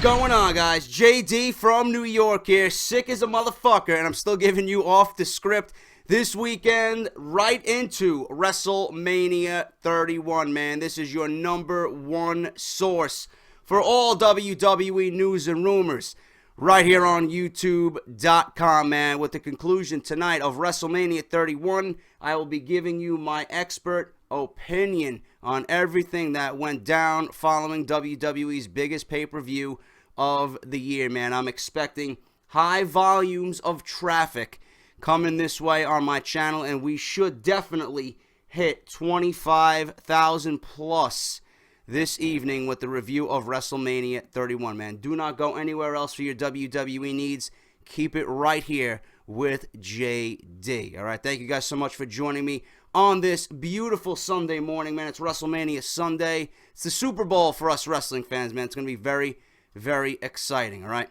going on, guys? JD from New York here, sick as a motherfucker, and I'm still giving you off the script this weekend right into Wrestlemania 31, man. This is your number one source for all WWE news and rumors right here on YouTube.com, man. With the conclusion tonight of Wrestlemania 31, I will be giving you my expert opinion on everything that went down following WWE's biggest pay-per-view of the year, man. I'm expecting high volumes of traffic coming this way on my channel, and we should definitely hit 25,000 plus this evening with the review of WrestleMania 31, man. Do not go anywhere else for your WWE needs. Keep it right here with JD. All right, thank you guys so much for joining me on this beautiful Sunday morning, man. It's WrestleMania Sunday. It's the Super Bowl for us wrestling fans, man. It's going to be very, very exciting, all right?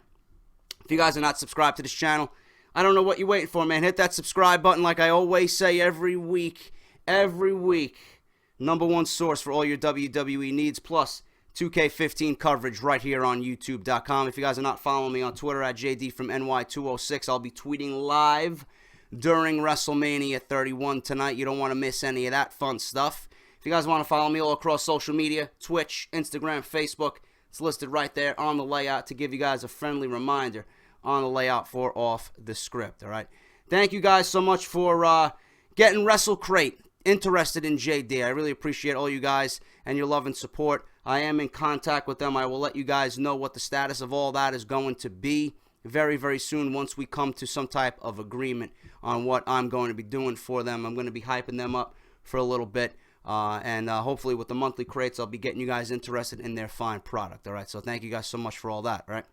If you guys are not subscribed to this channel, I don't know what you're waiting for, man. Hit that subscribe button like I always say every week. Every week. Number one source for all your WWE needs, plus 2K15 coverage right here on YouTube.com. If you guys are not following me on Twitter at JD from NY206, I'll be tweeting live during WrestleMania 31 tonight. You don't want to miss any of that fun stuff. If you guys want to follow me all across social media, Twitch, Instagram, Facebook, it's listed right there on the layout to give you guys a friendly reminder on the layout for Off the Script, all right? Thank you guys so much for getting WrestleCrate interested in JD. I really appreciate all you guys and your love and support. I am in contact with them. I will let you guys know what the status of all that is going to be very, very soon once we come to some type of agreement on what I'm going to be doing for them. I'm going to be hyping them up for a little bit, and hopefully with the monthly crates, I'll be getting you guys interested in their fine product, all right? So thank you guys so much for all that, all right?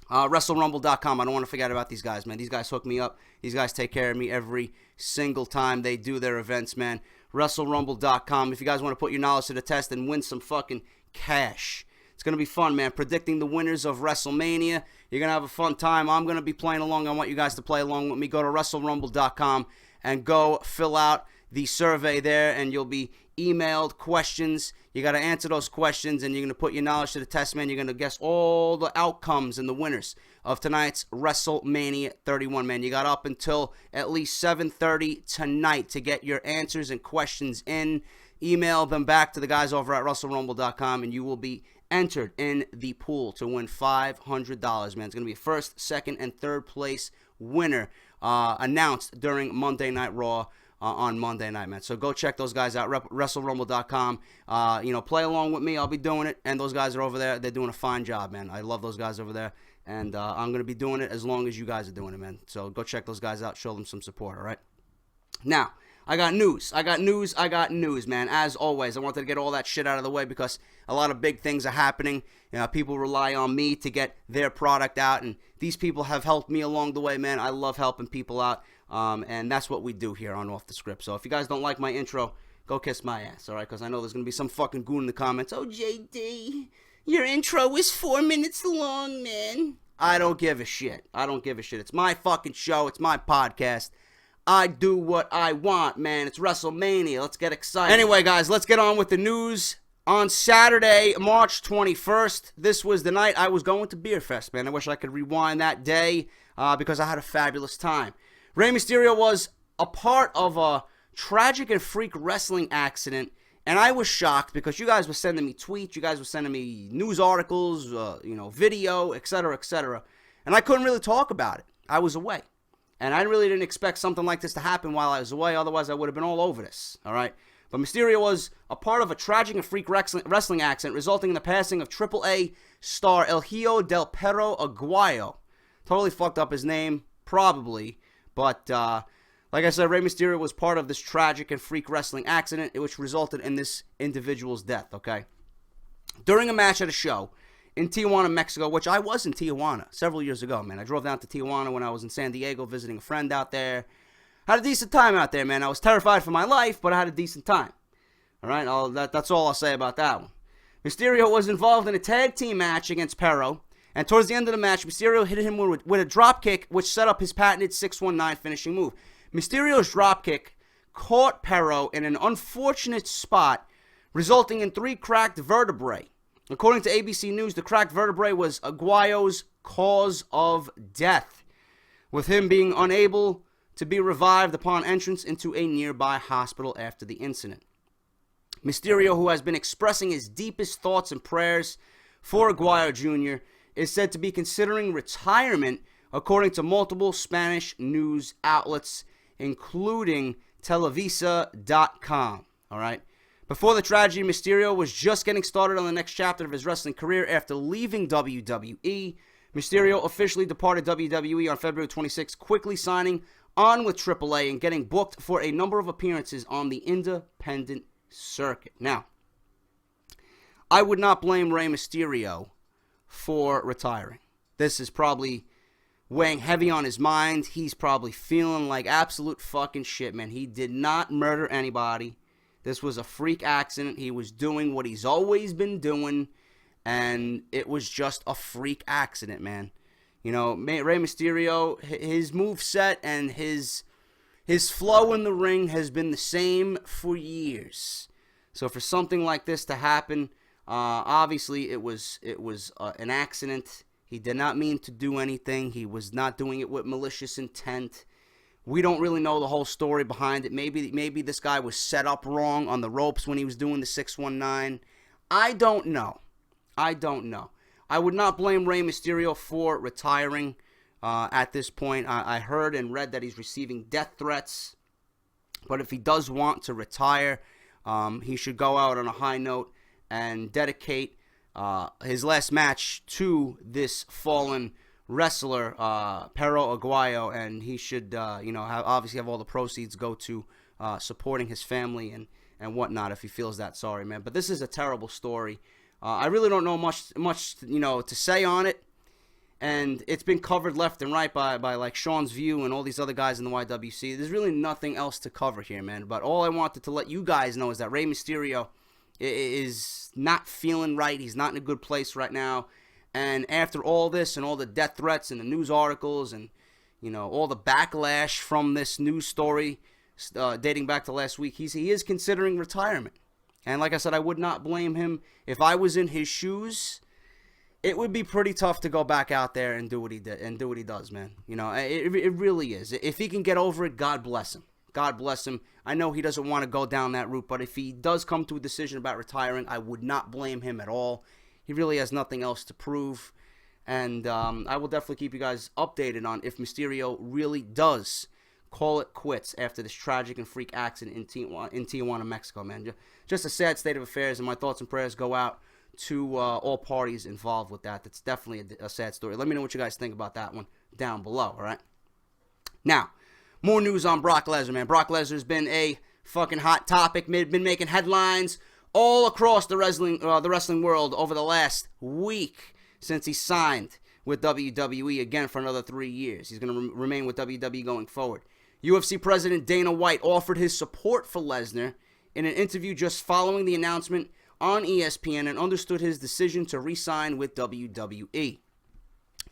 WrestleRumble.com. I don't want to forget about these guys, man. These guys hook me up. These guys take care of me every single time they do their events, man. WrestleRumble.com. If you guys want to put your knowledge to the test and win some fucking cash, it's going to be fun, man. Predicting the winners of WrestleMania. You're going to have a fun time. I'm going to be playing along. I want you guys to play along with me. Go to WrestleRumble.com and go fill out the survey there, and you'll be emailed questions. You got to answer those questions, and you're going to put your knowledge to the test, man. You're going to guess all the outcomes and the winners of tonight's WrestleMania 31, man. You got up until at least 7:30 tonight to get your answers and questions in. Email them back to the guys over at WrestleRumble.com, and you will be entered in the pool to win $500, man. It's going to be a first, second, and third place winner announced during Monday Night Raw on Monday night, man. So go check those guys out, WrestleRumble.com. Play along with me. I'll be doing it, and those guys are over there. They're doing a fine job, man. I love those guys over there, and I'm going to be doing it as long as you guys are doing it, man. So go check those guys out. Show them some support, all right? Now, I got news, man. As always, I wanted to get all that shit out of the way because a lot of big things are happening. People rely on me to get their product out, and these people have helped me along the way, man. I love helping people out, and that's what we do here on Off the Script. So if you guys don't like my intro, go kiss my ass, all right? Because I know there's going to be some fucking goon in the comments. Oh, JD, your intro is 4 minutes long, man. I don't give a shit. It's my fucking show. It's my podcast. I do what I want, man. It's WrestleMania. Let's get excited. Anyway, guys, let's get on with the news. On Saturday, March 21st, this was the night I was going to Beer Fest, man. I wish I could rewind that day because I had a fabulous time. Rey Mysterio was a part of a tragic and freak wrestling accident, and I was shocked because you guys were sending me tweets, you guys were sending me news articles, video, etc., and I couldn't really talk about it. I was away. And I really didn't expect something like this to happen while I was away. Otherwise, I would have been all over this. All right? But Mysterio was a part of a tragic and freak wrestling accident resulting in the passing of AAA star El Hijo del Perro Aguayo. Totally fucked up his name, probably. But, like I said, Rey Mysterio was part of this tragic and freak wrestling accident, which resulted in this individual's death, okay? During a match at a show in Tijuana, Mexico, which I was in Tijuana several years ago, man. I drove down to Tijuana when I was in San Diego visiting a friend out there. Had a decent time out there, man. I was terrified for my life, but I had a decent time. All right, that's all I'll say about that one. Mysterio was involved in a tag team match against Perro, and towards the end of the match, Mysterio hit him with a drop kick, which set up his patented 619 finishing move. Mysterio's drop kick caught Perro in an unfortunate spot, resulting in 3 cracked vertebrae. According to ABC News, the cracked vertebrae was Aguayo's cause of death, with him being unable to be revived upon entrance into a nearby hospital after the incident. Mysterio, who has been expressing his deepest thoughts and prayers for Aguayo Jr., is said to be considering retirement, according to multiple Spanish news outlets, including Televisa.com. All right. Before the tragedy, Mysterio was just getting started on the next chapter of his wrestling career after leaving WWE. Mysterio officially departed WWE on February 26, quickly signing on with AAA and getting booked for a number of appearances on the independent circuit. Now, I would not blame Rey Mysterio for retiring. This is probably weighing heavy on his mind. He's probably feeling like absolute fucking shit, man. He did not murder anybody. This was a freak accident. He was doing what he's always been doing, and it was just a freak accident, man. You know, Rey Mysterio, his moveset and his flow in the ring has been the same for years. So for something like this to happen, obviously it was an accident. He did not mean to do anything. He was not doing it with malicious intent. We don't really know the whole story behind it. Maybe this guy was set up wrong on the ropes when he was doing the 619. I don't know. I would not blame Rey Mysterio for retiring at this point. I heard and read that he's receiving death threats. But if he does want to retire, he should go out on a high note and dedicate his last match to this fallen wrestler, Perro Aguayo, and he should, obviously have all the proceeds go to supporting his family and whatnot if he feels that sorry, man. But this is a terrible story. I really don't know much, to say on it, and it's been covered left and right by like Sean's View and all these other guys in the YWC. There's really nothing else to cover here, man. But all I wanted to let you guys know is that Rey Mysterio is not feeling right. He's not in a good place right now. And after all this and all the death threats and the news articles and, all the backlash from this news story dating back to last week, he is considering retirement. And like I said, I would not blame him. If I was in his shoes, it would be pretty tough to go back out there and do what he did and do what he does, man. It really is. If he can get over it, God bless him. God bless him. I know he doesn't want to go down that route, but if he does come to a decision about retiring, I would not blame him at all. He really has nothing else to prove. And I will definitely keep you guys updated on if Mysterio really does call it quits after this tragic and freak accident in Tijuana, Mexico, man. Just a sad state of affairs, and my thoughts and prayers go out to all parties involved with that. That's definitely a sad story. Let me know what you guys think about that one down below, all right? Now, more news on Brock Lesnar, man. Brock Lesnar's been a fucking hot topic, been making headlines all across the wrestling world over the last week since he signed with WWE again for another 3 years. He's going to remain with WWE going forward. UFC President Dana White offered his support for Lesnar in an interview just following the announcement on ESPN and understood his decision to re-sign with WWE.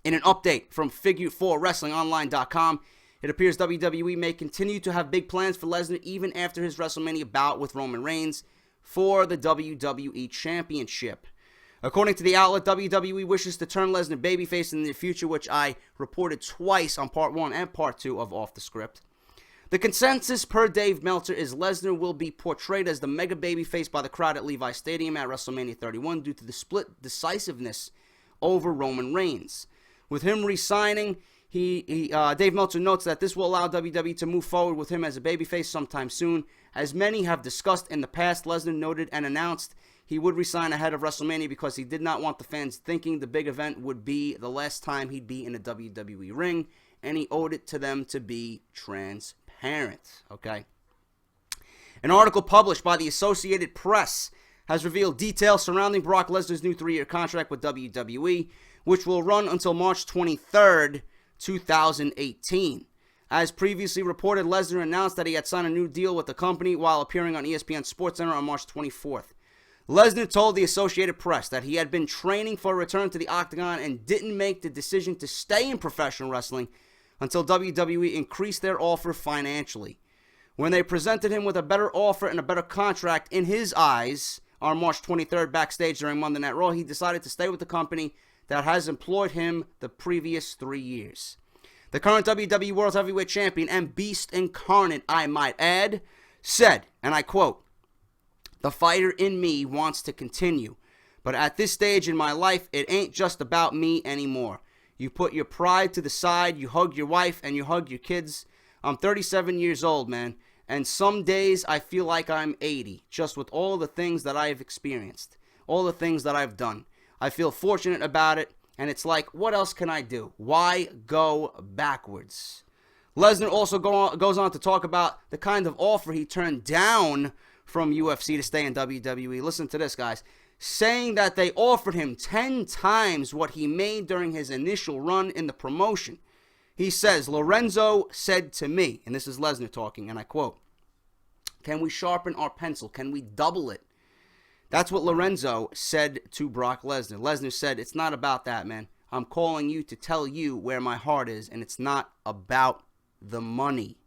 In an update from Figure4WrestlingOnline.com, it appears WWE may continue to have big plans for Lesnar even after his WrestleMania bout with Roman Reigns for the WWE Championship. According to the outlet, WWE wishes to turn Lesnar babyface in the future, which I reported twice on Part 1 and Part 2 of Off the Script. The consensus per Dave Meltzer is Lesnar will be portrayed as the mega babyface by the crowd at Levi Stadium at WrestleMania 31 due to the split decisiveness over Roman Reigns. With him re-signing, Dave Meltzer notes that this will allow WWE to move forward with him as a babyface sometime soon. As many have discussed in the past, Lesnar noted and announced he would resign ahead of WrestleMania because he did not want the fans thinking the big event would be the last time he'd be in a WWE ring, and he owed it to them to be transparent, okay? An article published by the Associated Press has revealed details surrounding Brock Lesnar's new 3-year contract with WWE, which will run until March 23rd, 2018. As previously reported, Lesnar announced that he had signed a new deal with the company while appearing on ESPN SportsCenter on March 24th. Lesnar told the Associated Press that he had been training for a return to the Octagon and didn't make the decision to stay in professional wrestling until WWE increased their offer financially. When they presented him with a better offer and a better contract in his eyes on March 23rd backstage during Monday Night Raw, he decided to stay with the company that has employed him the previous 3 years. The current WWE World Heavyweight Champion and Beast Incarnate, I might add, said, and I quote, "The fighter in me wants to continue, but at this stage in my life, it ain't just about me anymore. You put your pride to the side, you hug your wife, and you hug your kids. I'm 37 years old, man, and some days I feel like I'm 80, just with all the things that I've experienced, all the things that I've done. I feel fortunate about it, and it's like, what else can I do? Why go backwards?" Lesnar also goes on to talk about the kind of offer he turned down from UFC to stay in WWE. Listen to this, guys. Saying that they offered him 10 times what he made during his initial run in the promotion. He says, "Lorenzo said to me," and this is Lesnar talking, and I quote, "Can we sharpen our pencil? Can we double it?" That's what Lorenzo said to Brock Lesnar. Lesnar said, "It's not about that, man. I'm calling you to tell you where my heart is, and it's not about the money."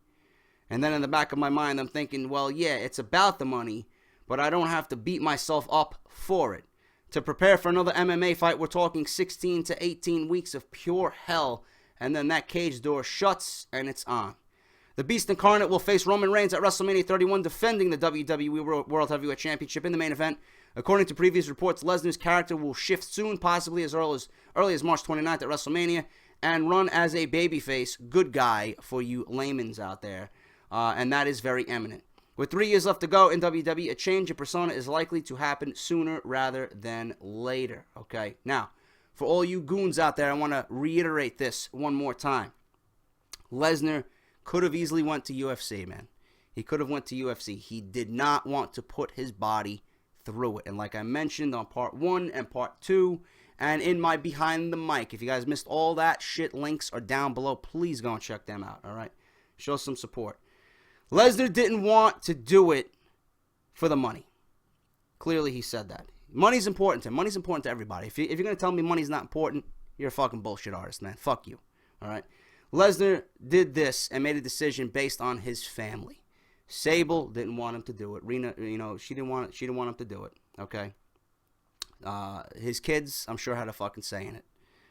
And then in the back of my mind, I'm thinking, well, yeah, it's about the money, but I don't have to beat myself up for it. To prepare for another MMA fight, we're talking 16 to 18 weeks of pure hell, and then that cage door shuts, and it's on. The Beast Incarnate will face Roman Reigns at WrestleMania 31, defending the WWE World Heavyweight Championship in the main event. According to previous reports, Lesnar's character will shift soon, possibly as early as March 29th at WrestleMania, and run as a babyface good guy for you layman's out there. And that is very imminent. With 3 years left to go in WWE, a change in persona is likely to happen sooner rather than later. Okay, now, for all you goons out there, I want to reiterate this one more time. Lesnar could have easily went to UFC, man. He could have went to UFC. He did not want to put his body through it. And like I mentioned on part 1 and part 2, and in my Behind the Mic, if you guys missed all that shit, links are down below. Please go and check them out, all right? Show some support. Lesnar didn't want to do it for the money. Clearly, he said that. Money's important to him. Money's important to everybody. If you're going to tell me money's not important, you're a fucking bullshit artist, man. Fuck you, all right? Lesnar did this and made a decision based on his family. Sable didn't want him to do it. Rena, she didn't want him to do it, okay? His kids, I'm sure, had a fucking say in it,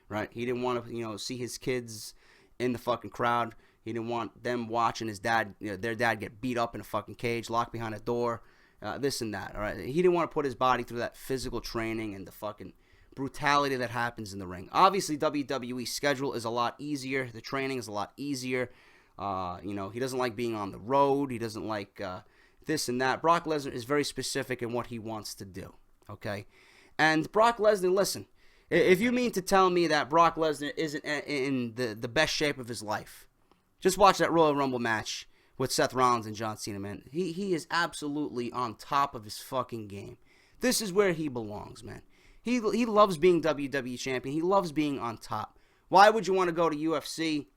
right? He didn't want to, see his kids in the fucking crowd. He didn't want them watching his dad, their dad get beat up in a fucking cage, locked behind a door, this and that, all right? He didn't want to put his body through that physical training and the fucking brutality that happens in the ring. Obviously, WWE's schedule is a lot easier. The training is a lot easier. He doesn't like being on the road. He doesn't like this and that. Brock Lesnar is very specific in what he wants to do, okay? And Brock Lesnar, listen, if you mean to tell me that Brock Lesnar isn't in the best shape of his life, just watch that Royal Rumble match with Seth Rollins and John Cena, man. He is absolutely on top of his fucking game. This is where he belongs, man. He loves being WWE champion. He loves being on top. Why would you want to go to UFC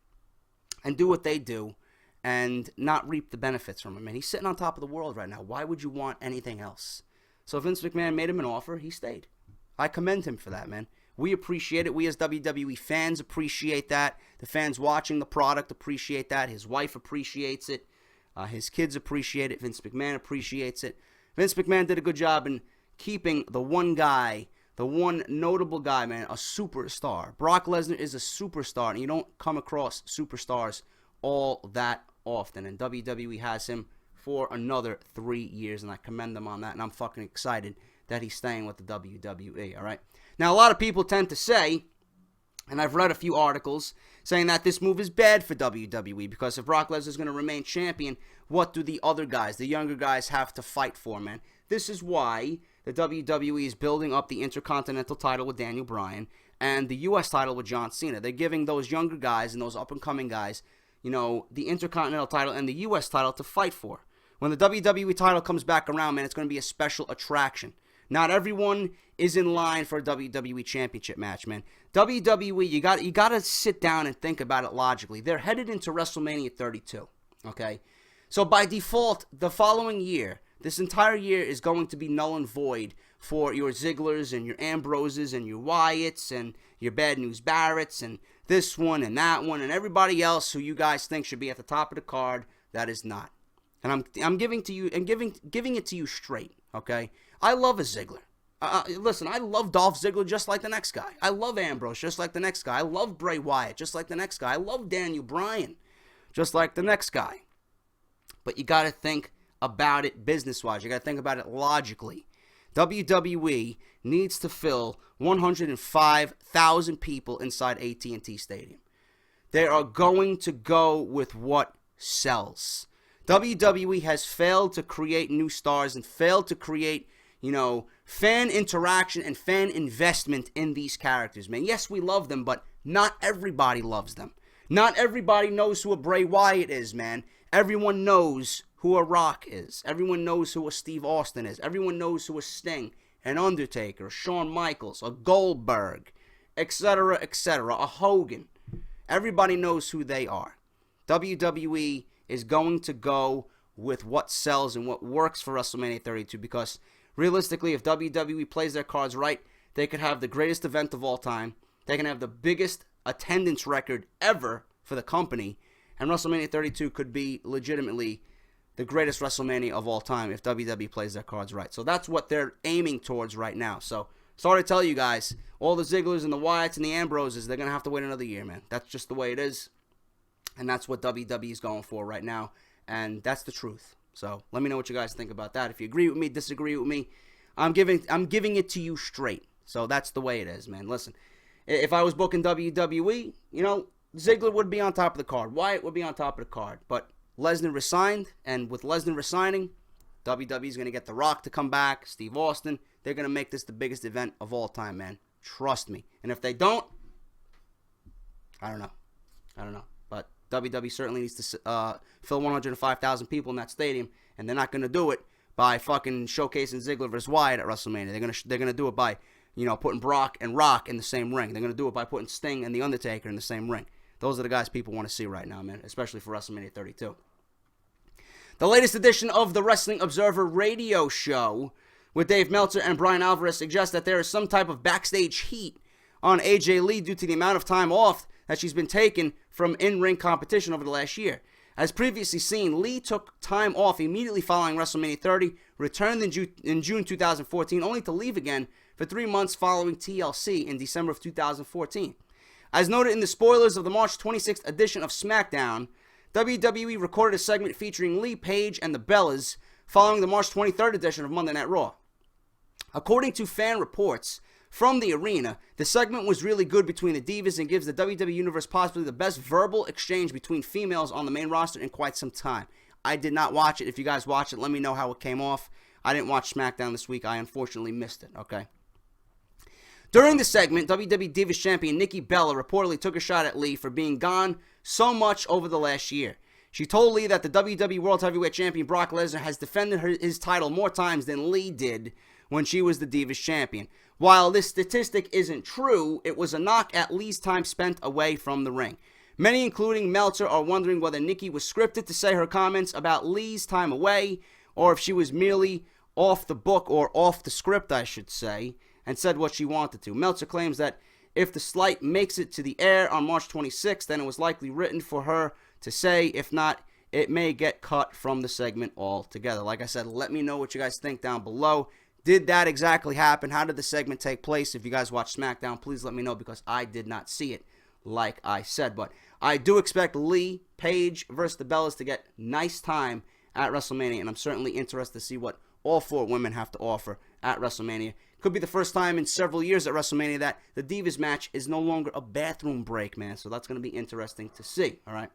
and do what they do and not reap the benefits from it, man? He's sitting on top of the world right now. Why would you want anything else? So Vince McMahon made him an offer. He stayed. I commend him for that, man. We appreciate it. We as WWE fans appreciate that. The fans watching the product appreciate that. His wife appreciates it. His kids appreciate it. Vince McMahon appreciates it. Vince McMahon did a good job in keeping the one guy, the one notable guy, man, a superstar. Brock Lesnar is a superstar, and you don't come across superstars all that often. And WWE has him for another 3 years, and I commend them on that. And I'm fucking excited that he's staying with the WWE, all right? Now, a lot of people tend to say, and I've read a few articles, saying that this move is bad for WWE because if Brock Lesnar is going to remain champion, what do the other guys, the younger guys, have to fight for, man? This is why the WWE is building up the Intercontinental title with Daniel Bryan and the U.S. title with John Cena. They're giving those younger guys and those up-and-coming guys, the Intercontinental title and the U.S. title to fight for. When the WWE title comes back around, man, it's going to be a special attraction. Not everyone is in line for a WWE Championship match, man. WWE, you got to sit down and think about it logically. They're headed into WrestleMania 32, okay? So by default, the following year, this entire year is going to be null and void for your Zigglers and your Ambroses and your Wyatts and your Bad News Barretts and this one and that one and everybody else who you guys think should be at the top of the card that is not. and I'm giving to you and giving it to you straight, okay? I love a Ziggler. Listen, I love Dolph Ziggler just like the next guy. I love Ambrose just like the next guy. I love Bray Wyatt just like the next guy. I love Daniel Bryan just like the next guy. But you got to think about it business-wise. You got to think about it logically. WWE needs to fill 105,000 people inside AT&T Stadium. They are going to go with what sells. WWE has failed to create new stars and failed to create, fan interaction and fan investment in these characters, man. Yes, we love them, but not everybody loves them. Not everybody knows who a Bray Wyatt is, man. Everyone knows who a Rock is. Everyone knows who a Steve Austin is. Everyone knows who a Sting, an Undertaker, a Shawn Michaels, a Goldberg, etc., etc., a Hogan. Everybody knows who they are. WWE is going to go with what sells and what works for WrestleMania 32 because realistically, if WWE plays their cards right, they could have the greatest event of all time. They can have the biggest attendance record ever for the company. And WrestleMania 32 could be legitimately the greatest WrestleMania of all time if WWE plays their cards right. So that's what they're aiming towards right now. So sorry to tell you guys, all the Zigglers and the Wyatts and the Ambroses, they're going to have to wait another year, man. That's just the way it is. And that's what WWE is going for right now. And that's the truth. So let me know what you guys think about that. If you agree with me, disagree with me, I'm giving it to you straight. So that's the way it is, man. Listen, if I was booking WWE, Ziggler would be on top of the card. Wyatt would be on top of the card. But Lesnar resigned, and with Lesnar resigning, WWE is going to get The Rock to come back, Steve Austin. They're going to make this the biggest event of all time, man. Trust me. And if they don't, I don't know. But WWE certainly needs to fill 105,000 people in that stadium, and they're not going to do it by fucking showcasing Ziggler versus Wyatt at WrestleMania. They're gonna do it by putting Brock and Rock in the same ring. They're gonna do it by putting Sting and the Undertaker in the same ring. Those are the guys people want to see right now, man, especially for WrestleMania 32. The latest edition of the Wrestling Observer radio show with Dave Meltzer and Brian Alvarez suggests that there is some type of backstage heat on AJ Lee due to the amount of time off that she's been taking from in-ring competition over the last year. As previously seen, Lee took time off immediately following WrestleMania 30, returned in June 2014, only to leave again for 3 months following TLC in December of 2014. As noted in the spoilers of the March 26th edition of SmackDown, WWE recorded a segment featuring Lee, Paige, and the Bellas following the March 23rd edition of Monday Night Raw. According to fan reports from the arena, the segment was really good between the Divas and gives the WWE Universe possibly the best verbal exchange between females on the main roster in quite some time. I did not watch it. If you guys watched it, let me know how it came off. I didn't watch SmackDown this week. I unfortunately missed it, okay? During the segment, WWE Divas Champion Nikki Bella reportedly took a shot at Lee for being gone so much over the last year. She told Lee that the WWE World Heavyweight Champion Brock Lesnar has defended his title more times than Lee did when she was the Divas Champion. While this statistic isn't true, it was a knock at Lee's time spent away from the ring. Many, including Meltzer, are wondering whether Nikki was scripted to say her comments about Lee's time away, or if she was merely off the book, or off the script, I should say, and said what she wanted to. Meltzer claims that if the slight makes it to the air on March 26th, then it was likely written for her to say. If not, it may get cut from the segment altogether. Like I said, let me know what you guys think down below. Did that exactly happen? How did the segment take place? If you guys watch SmackDown, please let me know because I did not see it, like I said. But I do expect Lee, Paige versus the Bellas to get nice time at WrestleMania, and I'm certainly interested to see what all four women have to offer at WrestleMania. Could be the first time in several years at WrestleMania that the Divas match is no longer a bathroom break, man. So that's going to be interesting to see, all right?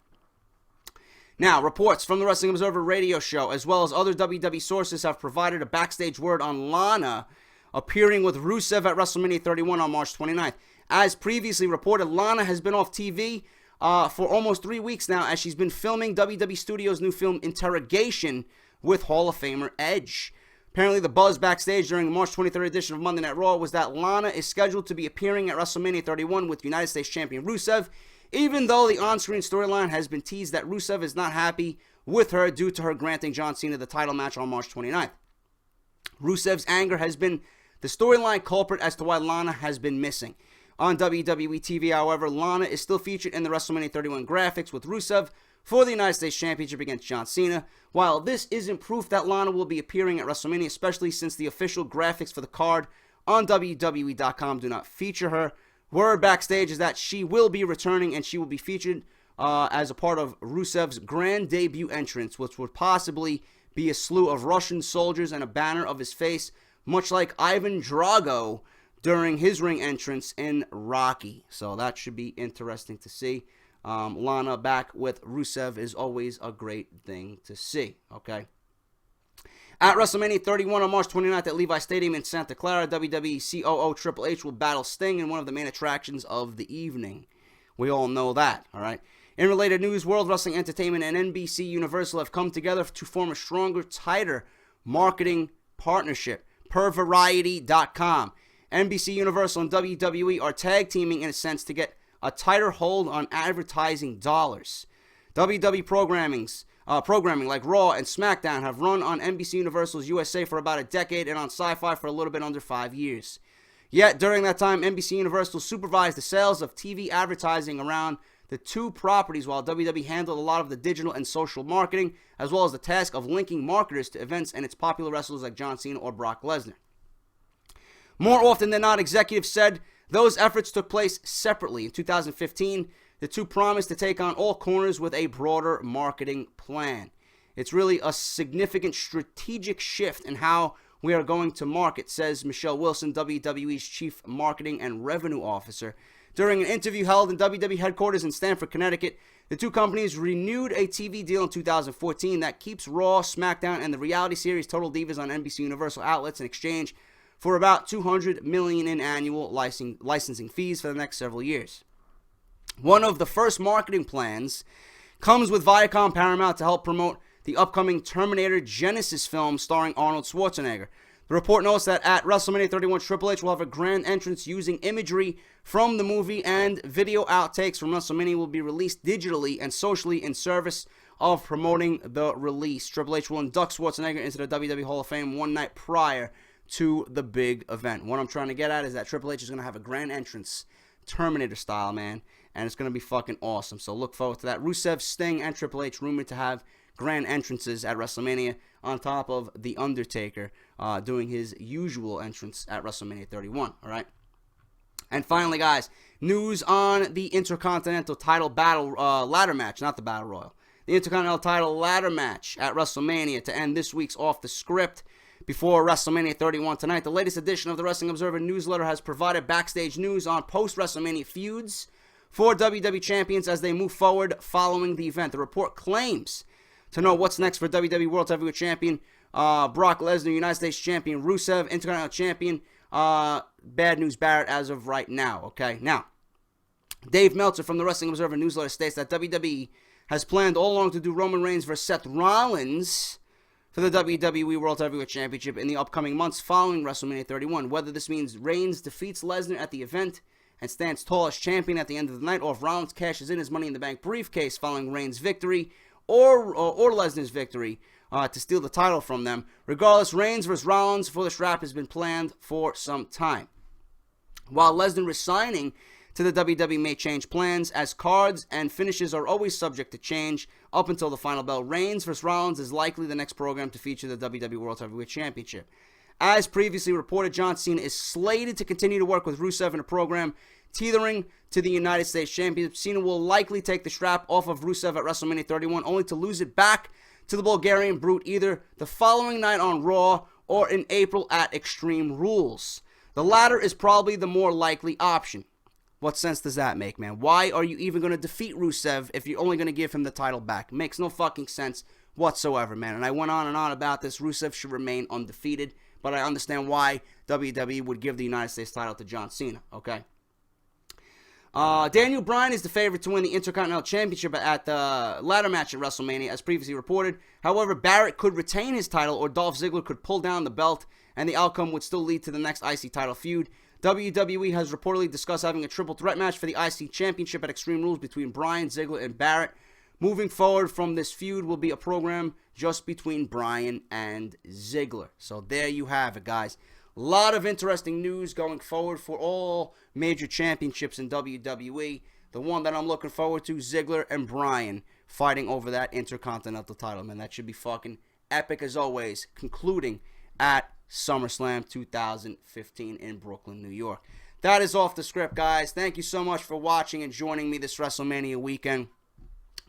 Now, reports from the Wrestling Observer radio show, as well as other WWE sources, have provided a backstage word on Lana appearing with Rusev at WrestleMania 31 on March 29th. As previously reported, Lana has been off TV for almost 3 weeks now as she's been filming WWE Studios' new film Interrogation with Hall of Famer Edge. Apparently, the buzz backstage during the March 23rd edition of Monday Night Raw was that Lana is scheduled to be appearing at WrestleMania 31 with United States Champion Rusev, even though the on-screen storyline has been teased that Rusev is not happy with her due to her granting John Cena the title match on March 29th. Rusev's anger has been the storyline culprit as to why Lana has been missing. On WWE TV, however, Lana is still featured in the WrestleMania 31 graphics with Rusev, for the United States Championship against John Cena. While this isn't proof that Lana will be appearing at WrestleMania, especially since the official graphics for the card on WWE.com do not feature her, word backstage is that she will be returning and she will be featured as a part of Rusev's grand debut entrance, which would possibly be a slew of Russian soldiers and a banner of his face, much like Ivan Drago during his ring entrance in Rocky. So that should be interesting to see. Lana back with Rusev is always a great thing to see, okay? At WrestleMania 31 on March 29th at Levi Stadium in Santa Clara, WWE COO Triple H will battle Sting in one of the main attractions of the evening. We all know that, all right? In related news, World Wrestling Entertainment and NBC Universal have come together to form a stronger, tighter marketing partnership. Per Variety.com, NBC Universal and WWE are tag teaming in a sense to get a tighter hold on advertising dollars. WWE programming like Raw and SmackDown have run on NBC Universal's USA for about a decade and on Sci-Fi for a little bit under 5 years. Yet, during that time, NBC Universal supervised the sales of TV advertising around the two properties while WWE handled a lot of the digital and social marketing, as well as the task of linking marketers to events and its popular wrestlers like John Cena or Brock Lesnar. More often than not, executives said those efforts took place separately. In 2015, the two promised to take on all corners with a broader marketing plan. It's really a significant strategic shift in how we are going to market, says Michelle Wilson, WWE's Chief Marketing and Revenue Officer. During an interview held in WWE headquarters in Stamford, Connecticut, the two companies renewed a TV deal in 2014 that keeps Raw, SmackDown, and the reality series Total Divas on NBC Universal outlets in exchange for about $200 million in annual licensing fees for the next several years. One of the first marketing plans comes with Viacom Paramount to help promote the upcoming Terminator Genesis film starring Arnold Schwarzenegger. The report notes that at WrestleMania 31, Triple H will have a grand entrance using imagery from the movie, and video outtakes from WrestleMania will be released digitally and socially in service of promoting the release. Triple H will induct Schwarzenegger into the WWE Hall of Fame one night prior to the big event. What I'm trying to get at is that Triple H is going to have a grand entrance, Terminator style, man, and it's going to be fucking awesome. So look forward to that. Rusev, Sting, and Triple H rumored to have grand entrances at WrestleMania on top of The Undertaker doing his usual entrance at WrestleMania 31, all right? And finally, guys, news on the Intercontinental title battle ladder match, not the Battle Royal. The Intercontinental title ladder match at WrestleMania to end this week's Off the Script before WrestleMania 31 tonight. The latest edition of the Wrestling Observer newsletter has provided backstage news on post-WrestleMania feuds for WWE champions as they move forward following the event. The report claims to know what's next for WWE World Heavyweight Champion Brock Lesnar, United States Champion Rusev, Intercontinental Champion Bad News Barrett as of right now, okay? Now, Dave Meltzer from the Wrestling Observer newsletter states that WWE has planned all along to do Roman Reigns versus Seth Rollins for the WWE World Heavyweight Championship in the upcoming months following WrestleMania 31. Whether this means Reigns defeats Lesnar at the event and stands tall as champion at the end of the night, or if Rollins cashes in his Money in the Bank briefcase following Reigns' victory, or Lesnar's victory to steal the title from them. Regardless, Reigns versus Rollins for the strap has been planned for some time. While Lesnar resigning to the WWE may change plans, as cards and finishes are always subject to change up until the final bell, Reigns versus Rollins is likely the next program to feature the WWE World Heavyweight Championship. As previously reported, John Cena is slated to continue to work with Rusev in a program tethering to the United States Championship. Cena will likely take the strap off of Rusev at WrestleMania 31, only to lose it back to the Bulgarian Brute either the following night on Raw or in April at Extreme Rules. The latter is probably the more likely option. What sense does that make, man? Why are you even going to defeat Rusev if you're only going to give him the title back? Makes no fucking sense whatsoever, man. And I went on and on about this. Rusev should remain undefeated, but I understand why WWE would give the United States title to John Cena, okay? Daniel Bryan is the favorite to win the Intercontinental Championship at the ladder match at WrestleMania, as previously reported. However, Barrett could retain his title, or Dolph Ziggler could pull down the belt, and the outcome would still lead to the next IC title feud. WWE has reportedly discussed having a triple threat match for the IC Championship at Extreme Rules between Bryan, Ziggler, and Barrett. Moving forward from this feud will be a program just between Bryan and Ziggler. So there you have it, guys. A lot of interesting news going forward for all major championships in WWE. The one that I'm looking forward to, Ziggler and Bryan fighting over that Intercontinental title, man. That should be fucking epic as always, concluding at SummerSlam 2015 in Brooklyn, New York. That is Off the Script, guys. Thank you so much for watching and joining me this WrestleMania weekend.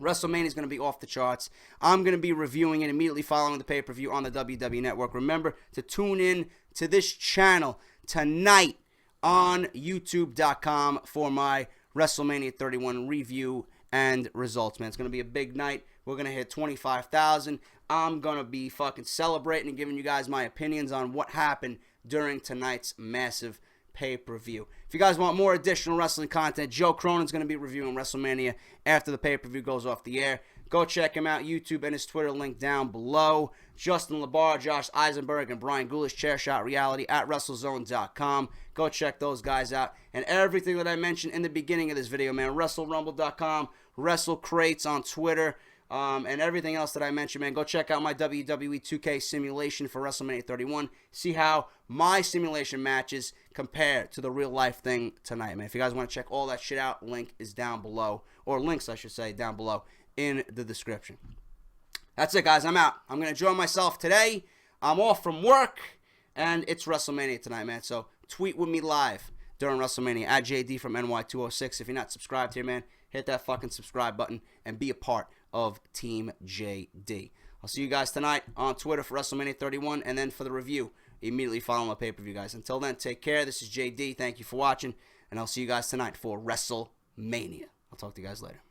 WrestleMania is going to be off the charts. I'm going to be reviewing it immediately following the pay-per-view on the WWE Network. Remember to tune in to this channel tonight on YouTube.com for my WrestleMania 31 review and results, man. It's going to be a big night. We're going to hit 25,000. I'm going to be fucking celebrating and giving you guys my opinions on what happened during tonight's massive pay-per-view. If you guys want more additional wrestling content, Joe Cronin's going to be reviewing WrestleMania after the pay-per-view goes off the air. Go check him out, YouTube and his Twitter link down below. Justin LaBar, Josh Eisenberg, and Brian Gulish, Chairshot Reality at WrestleZone.com. Go check those guys out. And everything that I mentioned in the beginning of this video, man, WrestleRumble.com, WrestleCrates on Twitter, and everything else that I mentioned, man. Go check out my WWE 2K simulation for WrestleMania 31. See how my simulation matches compare to the real life thing tonight, man. If you guys want to check all that shit out, link is down below, or links, I should say, down below in the description. That's it, guys. I'm out. I'm going to enjoy myself today. I'm off from work, and it's WrestleMania tonight, man. So tweet with me live during WrestleMania at JD from NY206. If you're not subscribed here, man, hit that fucking subscribe button and be a part of Team JD. I'll see you guys tonight on Twitter for WrestleMania 31, and then for the review immediately following my pay-per-view, guys. Until then, take care. This is JD. Thank you for watching, and I'll see you guys tonight for WrestleMania. I'll talk to you guys later.